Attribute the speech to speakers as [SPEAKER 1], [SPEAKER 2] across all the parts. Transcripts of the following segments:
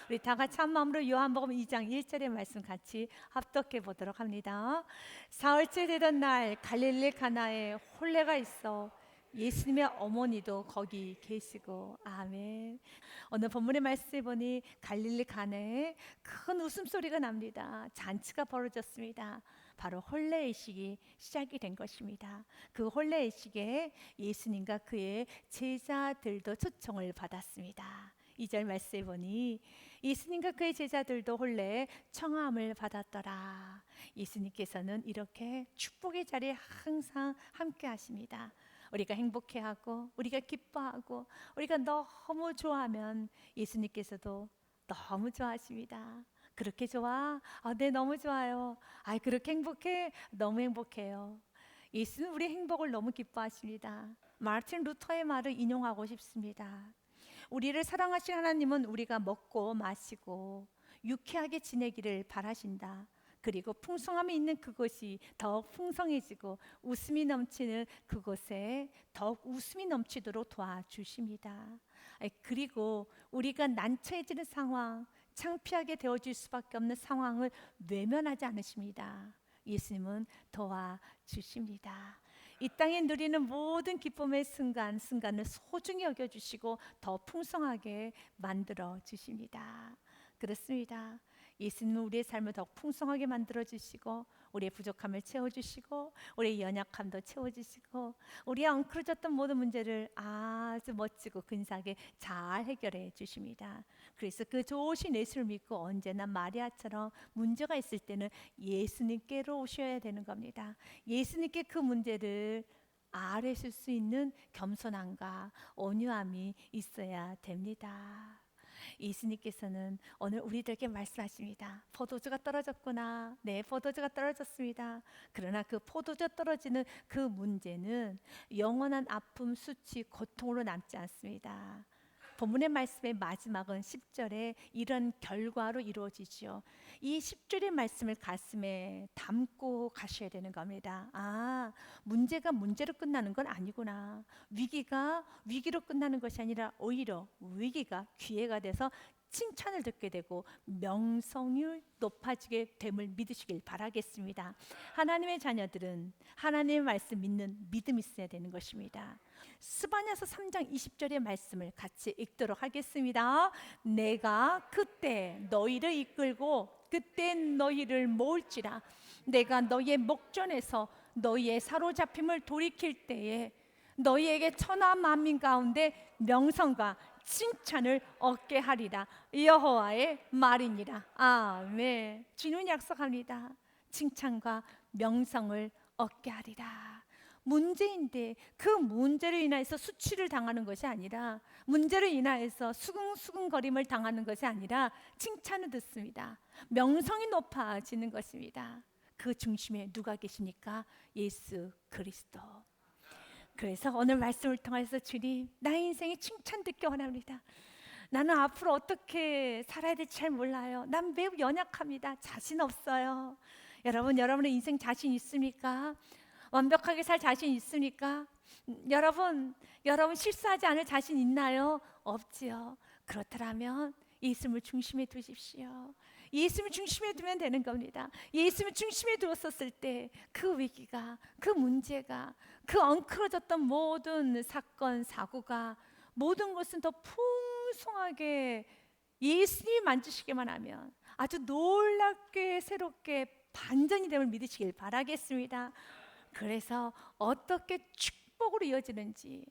[SPEAKER 1] 우리 다 같이 한 마음으로 요한복음 2장 1절의 말씀 같이 합독해 보도록 합니다. 사흘째 되던 날 갈릴리 가나에 혼례가 있어 예수님의 어머니도 거기 계시고. 아멘. 오늘 본문의 말씀을 보니 갈릴리 가나에 큰 웃음소리가 납니다. 잔치가 벌어졌습니다. 바로 혼례의식이 시작이 된 것입니다. 그 혼례의식에 예수님과 그의 제자들도 초청을 받았습니다. 2절 말씀에 보니 예수님과 그의 제자들도 혼례에 청함을 받았더라. 예수님께서는 이렇게 축복의 자리에 항상 함께 하십니다. 우리가 행복해하고 우리가 기뻐하고 우리가 너무 좋아하면 예수님께서도 너무 좋아하십니다. 그렇게 좋아? 네, 너무 좋아요. 그렇게 행복해? 너무 행복해요. 예수는 우리 행복을 너무 기뻐하십니다. 마르틴 루터의 말을 인용하고 싶습니다. 우리를 사랑하신 하나님은 우리가 먹고 마시고 유쾌하게 지내기를 바라신다. 그리고 풍성함이 있는 그곳이 더욱 풍성해지고 웃음이 넘치는 그곳에 더욱 웃음이 넘치도록 도와주십니다. 그리고 우리가 난처해지는 상황, 창피하게 되어질 수밖에 없는 상황을 외면하지 않으십니다. 예수님은 도와주십니다. 이 땅에 누리는 모든 기쁨의 순간을 소중히 여겨주시고 더 풍성하게 만들어 주십니다. 그렇습니다. 예수님은 우리의 삶을 더 풍성하게 만들어 주시고 우리의 부족함을 채워주시고 우리의 연약함도 채워주시고 우리의 엉클어졌던 모든 문제를 아주 멋지고 근사하게 잘 해결해 주십니다. 그래서 그 좋으신 예수를 믿고 언제나 마리아처럼 문제가 있을 때는 예수님께로 오셔야 되는 겁니다. 예수님께 그 문제를 아뢰실 수 있는 겸손함과 온유함이 있어야 됩니다. 예수님께서는 오늘 우리들에게 말씀하십니다. 포도주가 떨어졌구나. 네, 포도주가 떨어졌습니다. 그러나 그 포도주 떨어지는 그 문제는 영원한 아픔, 수치, 고통으로 남지 않습니다. 본문의 말씀의 마지막은 10절에 이런 결과로 이루어지죠. 이 10절의 말씀을 가슴에 담고 가셔야 되는 겁니다. 문제가 문제로 끝나는 건 아니구나. 위기가 위기로 끝나는 것이 아니라 오히려 위기가 기회가 돼서 칭찬을 듣게 되고 명성이 높아지게 됨을 믿으시길 바라겠습니다. 하나님의 자녀들은 하나님의 말씀 믿는 믿음이 있어야 되는 것입니다. 스바냐서 3장 20절의 말씀을 같이 읽도록 하겠습니다. 내가 그때 너희를 이끌고 그때 너희를 모을지라. 내가 너희의 목전에서 너희의 사로잡힘을 돌이킬 때에 너희에게 천하 만민 가운데 명성과 칭찬을 얻게 하리라. 여호와의 말이니라. 아멘. 주는 약속합니다. 칭찬과 명성을 얻게 하리라. 문제인데 그 문제로 인해서 수치를 당하는 것이 아니라, 문제로 인하여서 수근수근거림을 당하는 것이 아니라 칭찬을 듣습니다. 명성이 높아지는 것입니다. 그 중심에 누가 계십니까? 예수 그리스도. 그래서 오늘 말씀을 통해서 주님, 나의 인생에 칭찬 듣기 원합니다. 나는 앞으로 어떻게 살아야 될지 잘 몰라요. 난 매우 연약합니다. 자신 없어요. 여러분의 인생 자신 있습니까? 완벽하게 살 자신 있습니까? 여러분 실수하지 않을 자신 있나요? 없지요. 그렇다면 예수님을 중심에 두십시오. 예수님을 중심에 두면 되는 겁니다. 예수님을 중심에 두었었을 때 그 위기가, 그 문제가, 그 엉클어졌던 모든 사건, 사고가, 모든 것은 더 풍성하게 예수님이 만지시기만 하면 아주 놀랍게 새롭게 반전이 됨을 믿으시길 바라겠습니다. 그래서 어떻게 축복으로 이어지는지,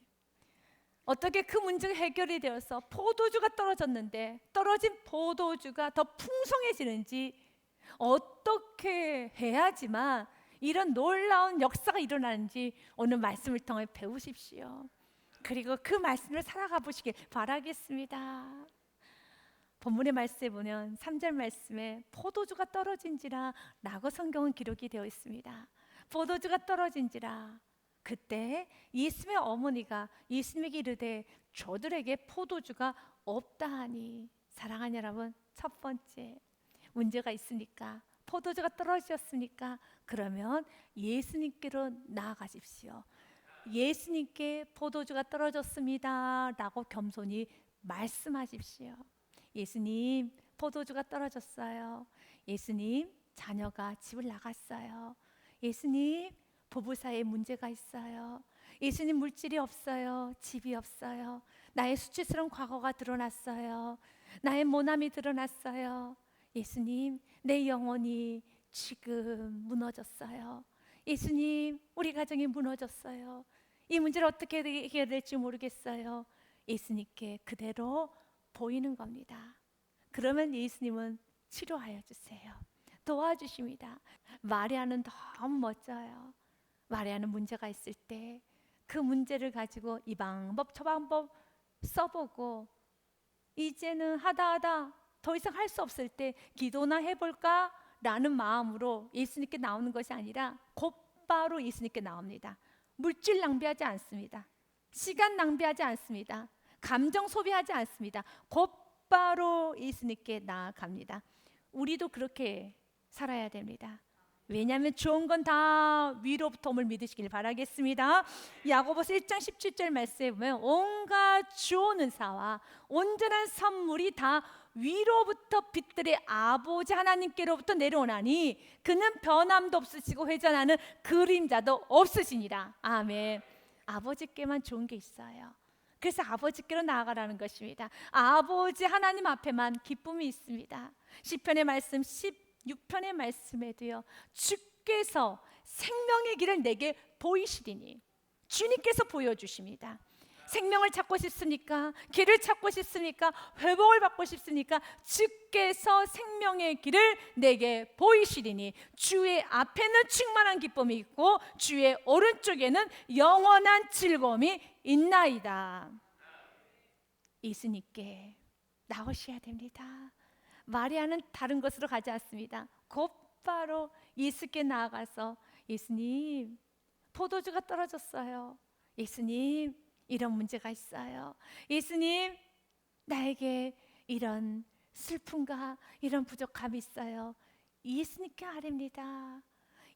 [SPEAKER 1] 어떻게 그 문제가 해결이 되어서 포도주가 떨어졌는데 떨어진 포도주가 더 풍성해지는지, 어떻게 해야지만 이런 놀라운 역사가 일어나는지 오늘 말씀을 통해 배우십시오. 그리고 그 말씀을 살아가 보시길 바라겠습니다. 본문의 말씀에 보면 3절 말씀에 포도주가 떨어진지라 라고 성경은 기록이 되어 있습니다. 포도주가 떨어진지라. 그때 예수님의 어머니가 예수님에게 이르되 저들에게 포도주가 없다 하니. 사랑하는 여러분, 첫 번째 문제가 있으니까, 포도주가 떨어졌으니까 그러면 예수님께로 나아가십시오. 예수님께 포도주가 떨어졌습니다 라고 겸손히 말씀하십시오. 예수님, 포도주가 떨어졌어요. 예수님, 자녀가 집을 나갔어요. 예수님, 부부 사이에 문제가 있어요. 예수님, 물질이 없어요. 집이 없어요. 나의 수치스러운 과거가 드러났어요. 나의 모남이 드러났어요. 예수님, 내 영혼이 지금 무너졌어요. 예수님, 우리 가정이 무너졌어요. 이 문제를 어떻게 해결될지 모르겠어요. 예수님께 그대로 보이는 겁니다. 그러면 예수님은 치료하여 주세요. 도와주십니다. 마리아는 너무 멋져요. 마리아는 문제가 있을 때 그 문제를 가지고 이 방법 저 방법 써보고 이제는 하다 더 이상 할 수 없을 때 기도나 해볼까? 라는 마음으로 예수님께 나오는 것이 아니라 곧바로 예수님께 나옵니다. 물질 낭비하지 않습니다. 시간 낭비하지 않습니다. 감정 소비하지 않습니다. 곧바로 예수님께 나아갑니다. 우리도 그렇게 살아야 됩니다. 왜냐하면 좋은 건 다 위로부터 옴을 믿으시길 바라겠습니다. 야고보서 1장 17절 말씀에 보면 온갖 좋은 은사와 온전한 선물이 다 위로부터 빛들의 아버지 하나님께로부터 내려오나니 그는 변함도 없으시고 회전하는 그림자도 없으시니라. 아멘. 아버지께만 좋은 게 있어요. 그래서 아버지께로 나아가라는 것입니다. 아버지 하나님 앞에만 기쁨이 있습니다. 시편의 말씀 16편의 말씀에도요, 주께서 생명의 길을 내게 보이시리니, 주님께서 보여주십니다. 생명을 찾고 싶습니까? 길을 찾고 싶습니까? 회복을 받고 싶습니까? 주께서 생명의 길을 내게 보이시리니 주의 앞에는 충만한 기쁨이 있고 주의 오른쪽에는 영원한 즐거움이 있나이다. 예수님께 나오셔야 됩니다. 마리아는 다른 곳으로 가지 않습니다. 곧바로 예수께 나아가서 예수님, 포도주가 떨어졌어요. 예수님, 이런 문제가 있어요. 예수님, 나에게 이런 슬픔과 이런 부족함이 있어요. 예수님께 아뢰입니다.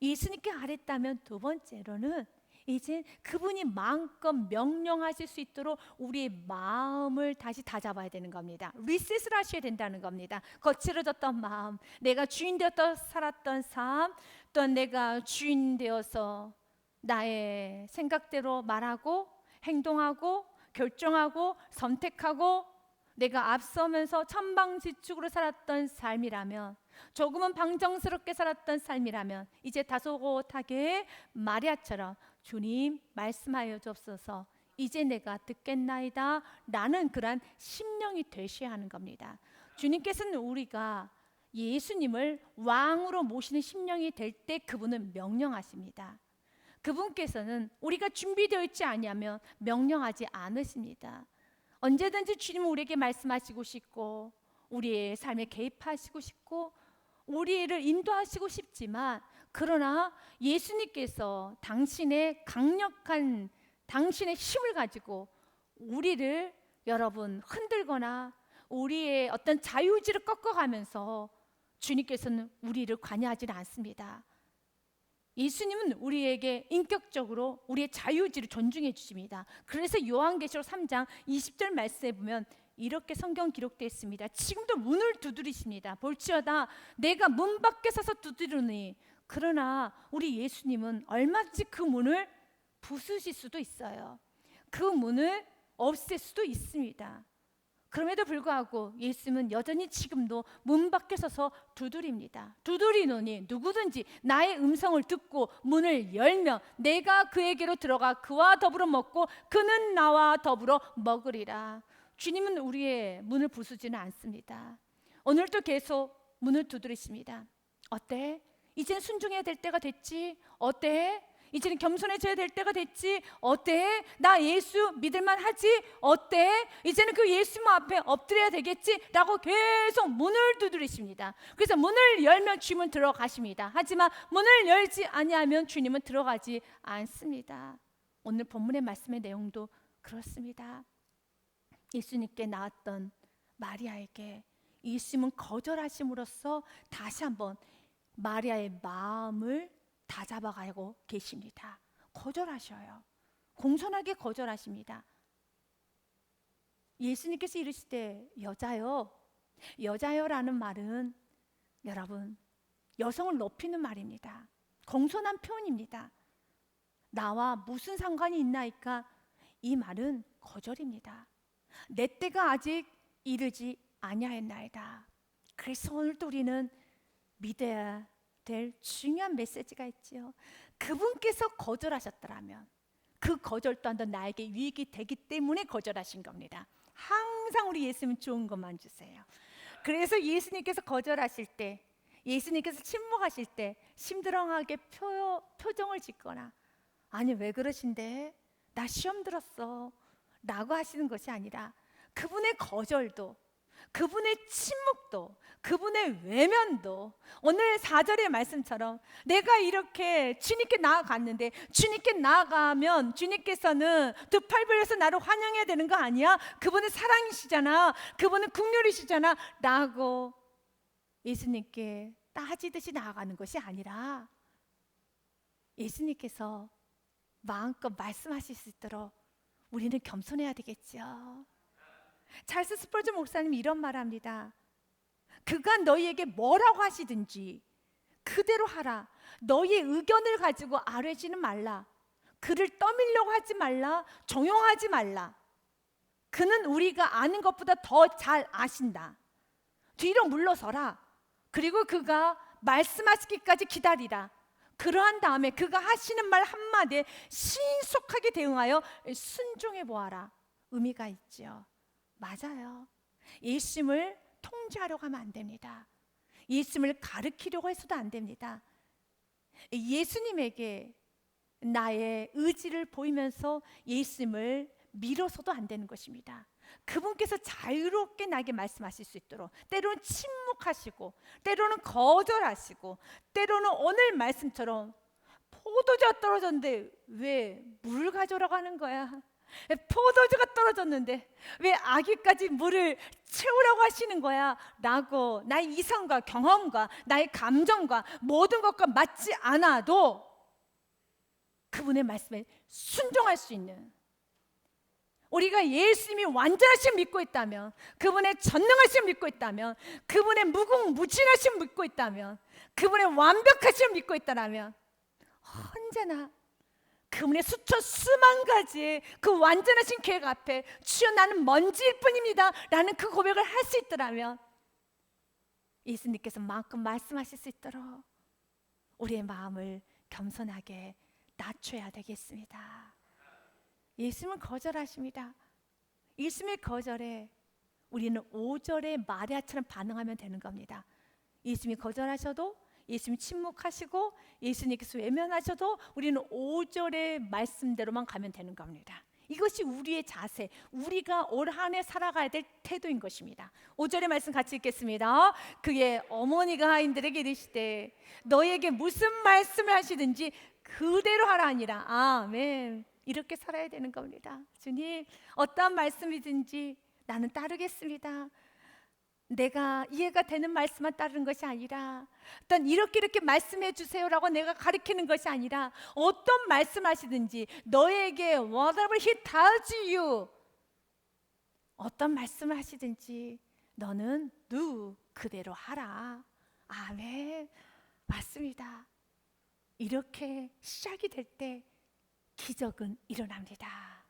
[SPEAKER 1] 예수님께 아뢰다면 두 번째로는 이제 그분이 마음껏 명령하실 수 있도록 우리의 마음을 다시 다잡아야 되는 겁니다. 리셋을 하셔야 된다는 겁니다. 거칠어졌던 마음, 내가 주인 되었다 살았던 삶, 또한 내가 주인 되어서 나의 생각대로 말하고 행동하고 결정하고 선택하고 내가 앞서면서 천방지축으로 살았던 삶이라면, 조금은 방정스럽게 살았던 삶이라면 이제 다소곳하게 마리아처럼 주님 말씀하여 주옵소서, 이제 내가 듣겠나이다 라는 그러한 심령이 되셔야 하는 겁니다. 주님께서는 우리가 예수님을 왕으로 모시는 심령이 될 때 그분은 명령하십니다. 그분께서는 우리가 준비되어 있지 아니하면 명령하지 않으십니다. 언제든지 주님은 우리에게 말씀하시고 싶고 우리의 삶에 개입하시고 싶고 우리를 인도하시고 싶지만, 그러나 예수님께서 당신의 강력한 당신의 힘을 가지고 우리를 여러분 흔들거나 우리의 어떤 자유의지를 꺾어가면서 주님께서는 우리를 관여하지는 않습니다. 예수님은 우리에게 인격적으로 우리의 자유의지를 존중해 주십니다. 그래서 요한계시록 3장 20절 말씀에 보면 이렇게 성경 기록되어 있습니다. 지금도 문을 두드리십니다. 볼지어다 내가 문 밖에 서서 두드리니, 그러나 우리 예수님은 얼마든지 그 문을 부수실 수도 있어요. 그 문을 없앨 수도 있습니다. 그럼에도 불구하고 예수님은 여전히 지금도 문 밖에 서서 두드립니다. 두드리노니 누구든지 나의 음성을 듣고 문을 열면 내가 그에게로 들어가 그와 더불어 먹고 그는 나와 더불어 먹으리라. 주님은 우리의 문을 부수지는 않습니다. 오늘도 계속 문을 두드리십니다. 어때? 이제는 순종해야 될 때가 됐지? 어때? 이제는 겸손해져야 될 때가 됐지? 어때? 나 예수 믿을만 하지? 어때? 이제는 그 예수 앞에 엎드려야 되겠지? 라고 계속 문을 두드리십니다. 그래서 문을 열면 주님은 들어가십니다. 하지만 문을 열지 아니하면 주님은 들어가지 않습니다. 오늘 본문의 말씀의 내용도 그렇습니다. 예수님께 나왔던 마리아에게 예수님은 거절하심으로써 다시 한번 마리아의 마음을 다잡아가고 계십니다. 거절하셔요. 공손하게 거절하십니다. 예수님께서 이르시되 여자여 여자여라는 말은 여러분 여성을 높이는 말입니다. 공손한 표현입니다. 나와 무슨 상관이 있나이까? 이 말은 거절입니다. 내 때가 아직 이르지 아니하였나이다. 그래서 오늘도 우리는 믿어야 될 중요한 메시지가 있지요. 그분께서 거절하셨더라면 그 거절 또한 나에게 유익이 되기 때문에 거절하신 겁니다. 항상 우리 예수님 좋은 것만 주세요. 그래서 예수님께서 거절하실 때, 예수님께서 침묵하실 때 심드렁하게 표정을 짓거나, 아니 왜 그러신데? 나 시험 들었어 라고 하시는 것이 아니라, 그분의 거절도, 그분의 침묵도, 그분의 외면도, 오늘 4절의 말씀처럼 내가 이렇게 주님께 나아갔는데, 주님께 나아가면 주님께서는 두 팔 벌려서 나를 환영해야 되는 거 아니야? 그분은 사랑이시잖아, 그분은 긍휼이시잖아 라고 예수님께 따지듯이 나아가는 것이 아니라, 예수님께서 마음껏 말씀하실 수 있도록 우리는 겸손해야 되겠죠. 찰스 스펄전 목사님이 이런 말합니다. 그가 너희에게 뭐라고 하시든지 그대로 하라. 너희의 의견을 가지고 아뢰지는 말라. 그를 떠밀려고 하지 말라. 종용하지 말라. 그는 우리가 아는 것보다 더 잘 아신다. 뒤로 물러서라. 그리고 그가 말씀하시기까지 기다리라. 그러한 다음에 그가 하시는 말 한마디에 신속하게 대응하여 순종해 보아라. 의미가 있죠. 맞아요. 예수님을 통제하려고 하면 안 됩니다. 예수님을 가르치려고 해서도 안 됩니다. 예수님에게 나의 의지를 보이면서 예수님을 밀어서도 안 되는 것입니다. 그분께서 자유롭게 나에게 말씀하실 수 있도록, 때로는 침묵하시고, 때로는 거절하시고, 때로는 오늘 말씀처럼 포도주가 떨어졌는데 왜 물 가져오라고 하는 거야? 포도주가 떨어졌는데 왜 아기까지 물을 채우라고 하시는 거야? 라고 나의 이성과 경험과 나의 감정과 모든 것과 맞지 않아도 그분의 말씀에 순종할 수 있는, 우리가 예수님이 완전하심 믿고 있다면, 그분의 전능하심 믿고 있다면, 그분의 무궁무진하심 믿고 있다면, 그분의 완벽하심 믿고 있다면 언제나 그분의 수천 수만 가지의 그 완전하신 계획 앞에 주여 나는 먼지일 뿐입니다 라는 그 고백을 할 수 있더라면, 예수님께서 마음껏 말씀하실 수 있도록 우리의 마음을 겸손하게 낮춰야 되겠습니다. 예수님은 거절하십니다. 예수님의 거절에 우리는 5절의 마리아처럼 반응하면 되는 겁니다. 예수님이 거절하셔도, 예수님이 침묵하시고, 예수님께서 외면하셔도 우리는 5절의 말씀대로만 가면 되는 겁니다. 이것이 우리의 자세, 우리가 올 한 해 살아가야 될 태도인 것입니다. 5절의 말씀 같이 읽겠습니다. 그의 어머니가 하인들에게 이르시되 너희에게 무슨 말씀을 하시든지 그대로 하라 하니라. 아멘. 이렇게 살아야 되는 겁니다. 주님, 어떠한 말씀이든지 나는 따르겠습니다. 내가 이해가 되는 말씀만 따르는 것이 아니라, 어떤 이렇게 말씀해 주세요라고 내가 가르치는 것이 아니라, 어떤 말씀하시든지 너에게 whatever he tells you, 어떤 말씀을 하시든지 너는 그대로 하라. 아멘. 맞습니다. 이렇게 시작이 될 때 기적은 일어납니다.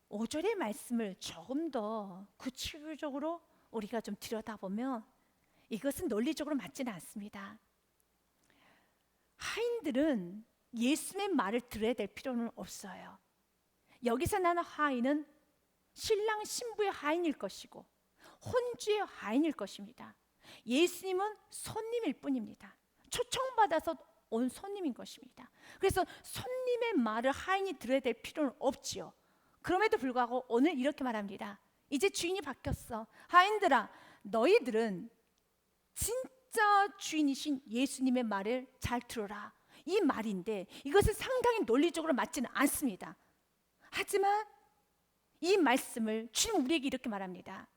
[SPEAKER 1] 5절의 말씀을 조금 더 구체적으로 우리가 좀 들여다보면 이것은 논리적으로 맞지는 않습니다. 하인들은 예수님의 말을 들어야 될 필요는 없어요. 여기서 나는 하인은 신랑 신부의 하인일 것이고 혼주의 하인일 것입니다. 예수님은 손님일 뿐입니다. 초청받아서 온 손님인 것입니다. 그래서 손님의 말을 하인이 들어야 될 필요는 없지요. 그럼에도 불구하고 오늘 이렇게 말합니다. 이제 주인이 바뀌었어. 하인들아, 너희들은 진짜 주인이신 예수님의 말을 잘 들어라. 이 말인데 이것은 상당히 논리적으로 맞지는 않습니다. 하지만 이 말씀을 주님 우리에게 이렇게 말합니다.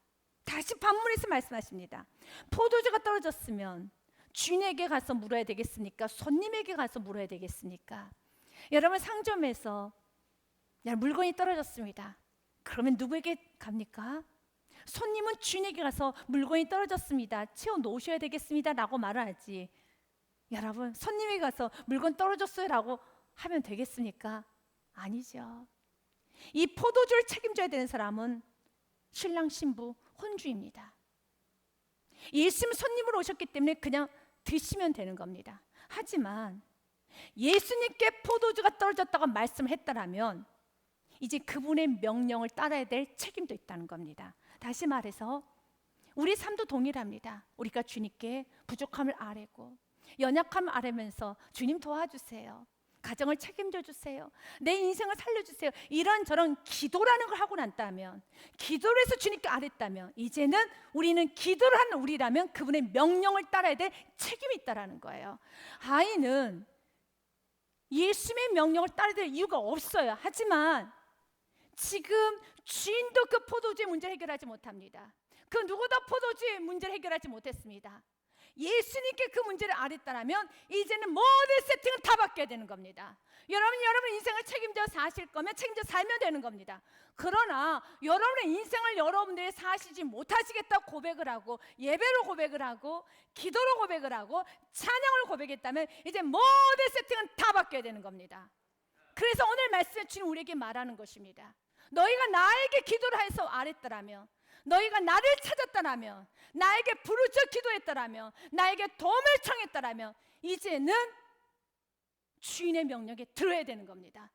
[SPEAKER 1] 다시 반문해서 말씀하십니다. 포도주가 떨어졌으면 주인에게 가서 물어야 되겠습니까? 손님에게 가서 물어야 되겠습니까? 여러분, 상점에서 물건이 떨어졌습니다. 그러면 누구에게 갑니까? 손님은 주인에게 가서 물건이 떨어졌습니다, 채워 놓으셔야 되겠습니다 라고 말을 하지, 여러분 손님이 가서 물건 떨어졌어요 라고 하면 되겠습니까? 아니죠. 이 포도주를 책임져야 되는 사람은 신랑 신부 혼주입니다. 예수님 손님으로 오셨기 때문에 그냥 드시면 되는 겁니다. 하지만 예수님께 포도주가 떨어졌다고 말씀을 했다라면 이제 그분의 명령을 따라야 될 책임도 있다는 겁니다. 다시 말해서 우리 삶도 동일합니다. 우리가 주님께 부족함을 아뢰고 연약함을 아뢰면서 주님 도와주세요, 가정을 책임져 주세요, 내 인생을 살려주세요, 이런저런 기도라는 걸 하고 난다면, 기도를 해서 주님께 아뢰다면, 이제는 우리는 기도를 하는 우리라면 그분의 명령을 따라야 될 책임이 있다는 거예요. 아이는 예수님의 명령을 따라야 될 이유가 없어요. 하지만 지금 주인도 그 포도주의 문제를 해결하지 못합니다. 그 누구도 포도주의 문제를 해결하지 못했습니다. 예수님께 그 문제를 아뢰다라면 이제는 모든 세팅은 다 바뀌어야 되는 겁니다. 여러분 인생을 책임져 사실 거면 책임져 살면 되는 겁니다. 그러나 여러분의 인생을 여러분들이 사시지 못하시겠다고 고백을 하고, 예배로 고백을 하고, 기도로 고백을 하고, 찬양을 고백했다면 이제 모든 세팅은 다 바뀌어야 되는 겁니다. 그래서 오늘 말씀에 주님 우리에게 말하는 것입니다. 너희가 나에게 기도를 해서 아뢰더라면, 너희가 나를 찾았다라면, 나에게 부르짖어 기도했다라면, 나에게 도움을 청했다라면 이제는 주인의 명령에 들어야 되는 겁니다.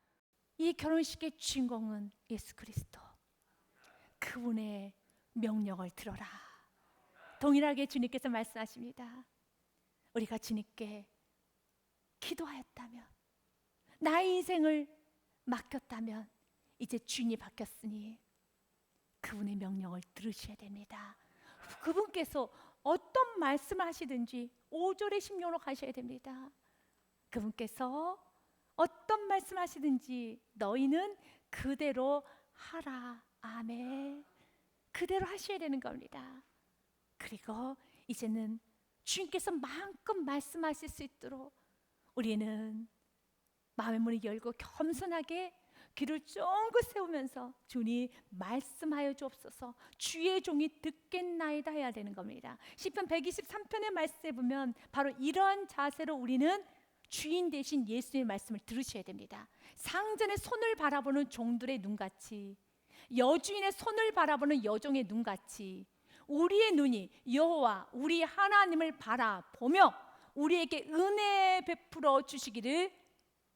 [SPEAKER 1] 이 결혼식의 주인공은 예수 그리스도, 그분의 명령을 들어라. 동일하게 주님께서 말씀하십니다. 우리가 주님께 기도하였다면, 나의 인생을 맡겼다면 이제 주인이 바뀌었으니 그분의 명령을 들으셔야 됩니다. 그분께서 어떤 말씀을 하시든지 5절의 심령으로 가셔야 됩니다. 그분께서 어떤 말씀을 하시든지 너희는 그대로 하라. 아멘. 그대로 하셔야 되는 겁니다. 그리고 이제는 주님께서 마음껏 말씀하실 수 있도록 우리는 마음의 문을 열고 겸손하게 귀를 쫑긋 세우면서 주님 말씀하여 주옵소서, 주의 종이 듣겠나이다 해야 되는 겁니다. 시편 123편의 말씀에 보면 바로 이런 자세로 우리는 주인 대신 예수님의 말씀을 들으셔야 됩니다. 상전의 손을 바라보는 종들의 눈같이, 여주인의 손을 바라보는 여종의 눈같이 우리의 눈이 여호와 우리 하나님을 바라보며 우리에게 은혜 베풀어 주시기를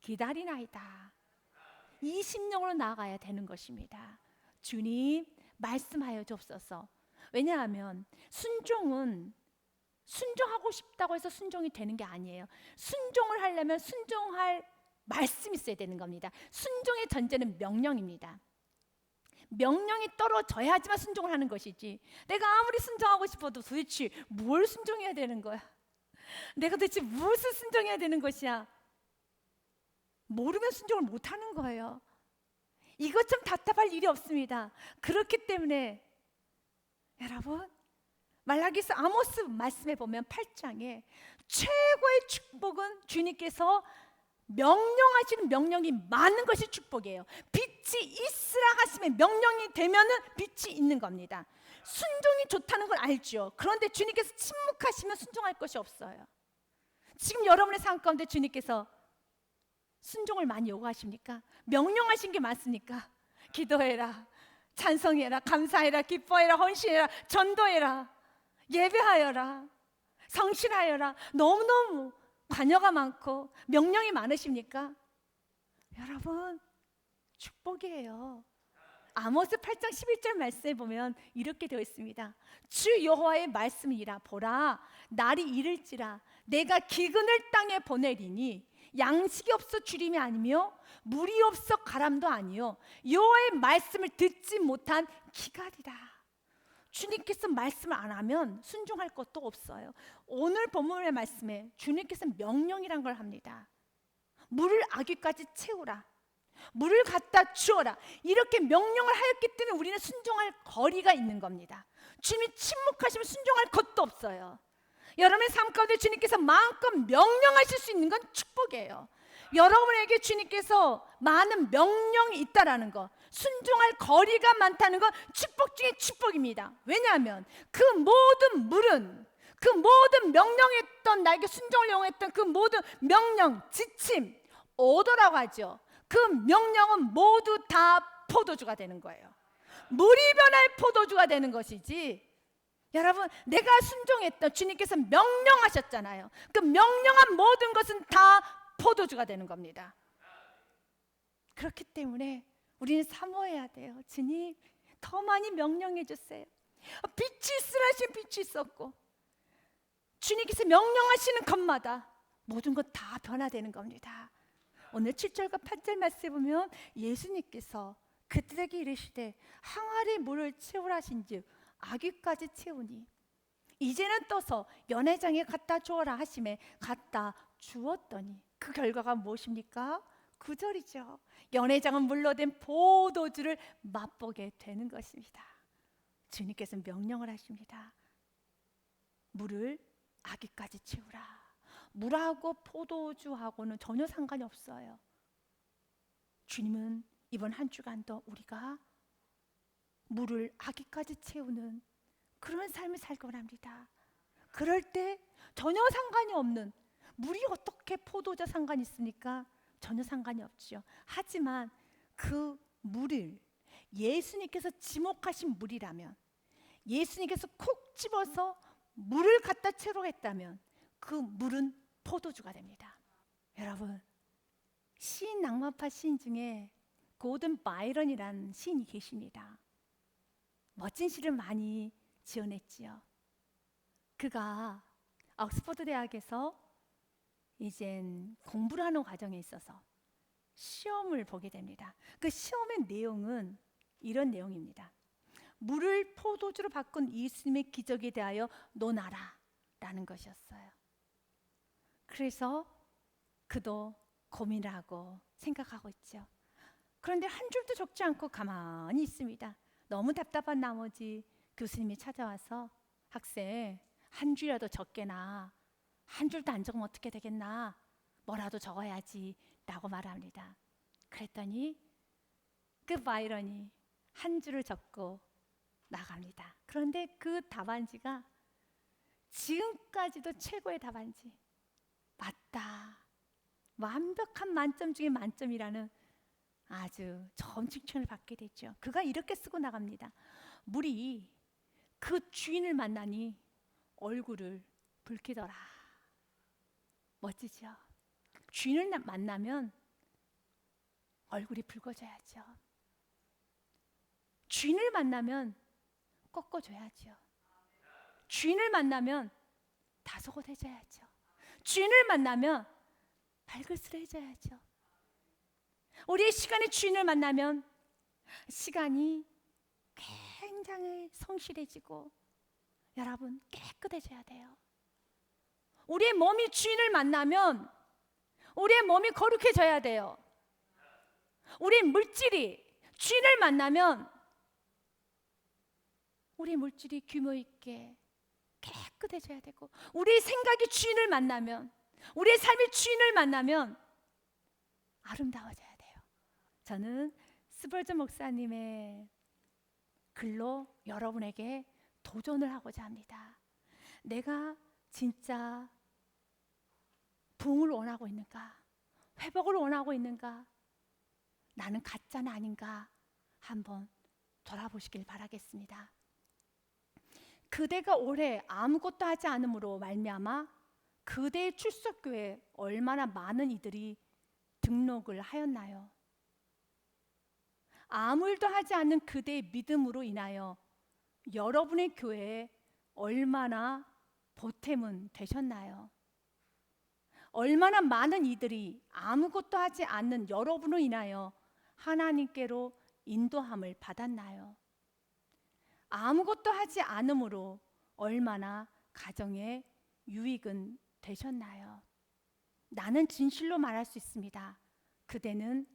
[SPEAKER 1] 기다리나이다. 이 심령으로 나아가야 되는 것입니다. 주님 말씀하여 주옵소서. 왜냐하면 순종하고 싶다고 해서 순종이 되는 게 아니에요. 순종을 하려면 순종할 말씀이 있어야 되는 겁니다. 순종의 전제는 명령입니다. 명령이 떨어져야지만 순종을 하는 것이지, 내가 아무리 순종하고 싶어도 도대체 뭘 순종해야 되는 거야? 내가 도대체 무엇을 순종해야 되는 것이야? 모르면 순종을 못하는 거예요. 이것 좀 답답할 일이 없습니다. 그렇기 때문에 여러분, 말라기서 아모스 말씀에 보면 8장에 최고의 축복은 주님께서 명령하시는 명령이 많은 것이 축복이에요. 빛이 있으라 하시면 명령이 되면은 빛이 있는 겁니다. 순종이 좋다는 걸 알죠. 그런데 주님께서 침묵하시면 순종할 것이 없어요. 지금 여러분의 삶 가운데 주님께서 순종을 많이 요구하십니까? 명령하신 게 많습니까? 기도해라, 찬송해라, 감사해라, 기뻐해라, 헌신해라, 전도해라, 예배하여라, 성실하여라. 너무너무 관여가 많고 명령이 많으십니까? 여러분, 축복이에요. 아모스 8장 11절 말씀에 보면 이렇게 되어 있습니다. 주 여호와의 말씀이라. 보라, 날이 이를지라 내가 기근을 땅에 보내리니 양식이 없어 주림이 아니며 물이 없어 가람도 아니요 여호와의 말씀을 듣지 못한 기갈이라. 주님께서 말씀을 안 하면 순종할 것도 없어요. 오늘 본문의 말씀에 주님께서 명령이란 걸 합니다. 물을 아귀까지 채우라, 물을 갖다 주어라, 이렇게 명령을 하였기 때문에 우리는 순종할 거리가 있는 겁니다. 주님이 침묵하시면 순종할 것도 없어요. 여러분의 삶 가운데 주님께서 마음껏 명령하실 수 있는 건 축복이에요. 여러분에게 주님께서 많은 명령이 있다라는 것, 순종할 거리가 많다는 건 축복 중에 축복입니다. 왜냐하면 그 모든 물은, 그 모든 명령했던, 나에게 순종을 요구했던 그 모든 명령, 지침, 오더라고 하죠. 그 명령은 모두 다 포도주가 되는 거예요. 물이 변할 포도주가 되는 것이지, 여러분, 내가 순종했던 주님께서 명령하셨잖아요. 그 명령한 모든 것은 다 포도주가 되는 겁니다. 그렇기 때문에 우리는 사모해야 돼요. 주님, 더 많이 명령해 주세요. 빛이 있으라신 빛이 있었고, 주님께서 명령하시는 것마다 모든 것 다 변화되는 겁니다. 오늘 7절과 8절 말씀에 보면 예수님께서 그들에게 이르시되 항아리 물을 채우라 하신즉 아귀까지 채우니 이제는 떠서 연회장에 갖다 주어라 하심에 갖다 주었더니 그 결과가 무엇입니까? 9절이죠. 연회장은 물로 된 포도주를 맛보게 되는 것입니다. 주님께서 명령을 하십니다. 물을 아귀까지 채우라. 물하고 포도주하고는 전혀 상관이 없어요. 주님은 이번 한 주간도 우리가 물을 아귀까지 채우는 그런 삶을 살고 합니다. 그럴 때 전혀 상관이 없는, 물이 어떻게 포도주와 상관이 있습니까? 전혀 상관이 없죠. 하지만 그 물을 예수님께서 지목하신 물이라면, 예수님께서 콕 집어서 물을 갖다 채우려고 했다면 그 물은 포도주가 됩니다. 여러분, 시인, 낭만파 시인 중에 고든 바이런이라는 시인이 계십니다. 멋진 시를 많이 지어냈지요. 그가 옥스퍼드 대학에서 이젠 공부를 하는 과정에 있어서 시험을 보게 됩니다. 그 시험의 내용은 이런 내용입니다. 물을 포도주로 바꾼 예수님의 기적에 대하여 논하라 라는 것이었어요. 그래서 그도 고민을 하고 생각하고 있죠. 그런데 한 줄도 적지 않고 가만히 있습니다. 너무 답답한 나머지 교수님이 찾아와서 학생, 한 줄이라도 적게나, 한 줄도 안 적으면 어떻게 되겠나, 뭐라도 적어야지 라고 말합니다. 그랬더니 그 바이런이 한 줄을 적고 나갑니다. 그런데 그 답안지가 지금까지도 최고의 답안지, 맞다, 완벽한 만점 중에 만점이라는 아주 좋은 칭찬을 받게 됐죠. 그가 이렇게 쓰고 나갑니다. 물이 그 주인을 만나니 얼굴을 붉히더라. 멋지죠? 주인을 만나면 얼굴이 붉어져야죠. 주인을 만나면 꺾어줘야죠. 주인을 만나면 다소곳해져야죠. 주인을 만나면 발그스러져야죠. 우리의 시간의 주인을 만나면 시간이 굉장히 성실해지고, 여러분, 깨끗해져야 돼요. 우리의 몸이 주인을 만나면 우리의 몸이 거룩해져야 돼요. 우리 물질이 주인을 만나면 우리 물질이 규모 있게 깨끗해져야 되고, 우리의 생각이 주인을 만나면, 우리의 삶이 주인을 만나면 아름다워져야 돼요. 저는 스펄전 목사님의 글로 여러분에게 도전을 하고자 합니다. 내가 진짜 부흥을 원하고 있는가? 회복을 원하고 있는가? 나는 가짜는 아닌가? 한번 돌아보시길 바라겠습니다. 그대가 올해 아무것도 하지 않음으로 말미암아 그대의 출석교회에 얼마나 많은 이들이 등록을 하였나요? 아무 일도 하지 않는 그대의 믿음으로 인하여 여러분의 교회에 얼마나 보탬은 되셨나요? 얼마나 많은 이들이 아무것도 하지 않는 여러분으로 인하여 하나님께로 인도함을 받았나요? 아무것도 하지 않음으로 얼마나 가정에 유익은 되셨나요? 나는 진실로 말할 수 있습니다. 그대는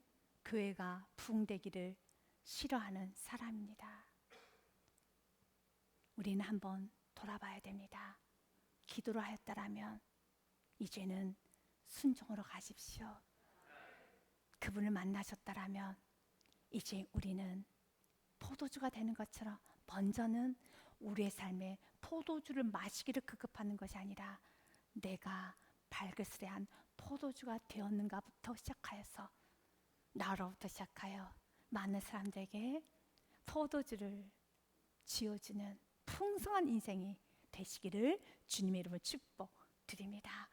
[SPEAKER 1] 교회가 부흥되기를 싫어하는 사람입니다. 우리는 한번 돌아봐야 됩니다. 기도를 하였다라면 이제는 순종으로 가십시오. 그분을 만나셨다라면 이제 우리는 포도주가 되는 것처럼 먼저는 우리의 삶에 포도주를 마시기를 급급하는 것이 아니라 내가 발그스레한 포도주가 되었는가부터 시작하여서 나로부터 시작하여 많은 사람들에게 포도주를 쥐어주는 풍성한 인생이 되시기를 주님의 이름으로 축복드립니다.